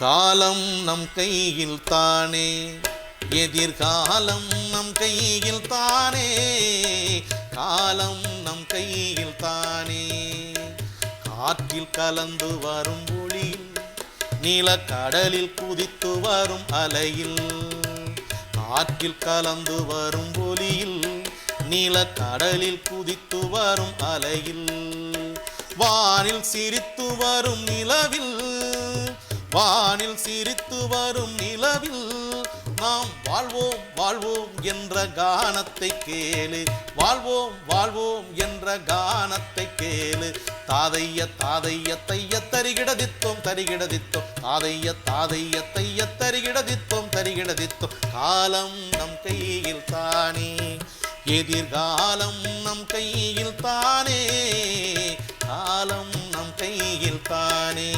காலம் நம் கையில் தானே, எதிர்காலம் நம் கையில் தானே, காலம் நம் கையில் தானே. காற்றில் கலந்து வரும் ஒளியில், நீலக்கடலில் குதித்து வரும் அலையில், காற்றில் கலந்து வரும் ஒளியில், நீலக்கடலில் குதித்து வரும் அலையில், வானில் சிரித்து வரும் நிலவில், வானில் சிரித்து வரும் நிலவில், நாம் வாழ்வோம் வாழ்வோம் என்ற கானத்தை கேளு, வாழ்வோம் வாழ்வோம் என்ற கானத்தை கேளு. தாதைய தாதைய தைய தரிகிடதித்தோம் தரிகிடதித்தோம், தாதைய தாதைய தைய தரிகிடதித்தோம் தரிகிடதித்தோம். காலம் நம் கையில் தானே, எதிர்காலம் நம் கையில் தானே, காலம் நம் கையில் தானே.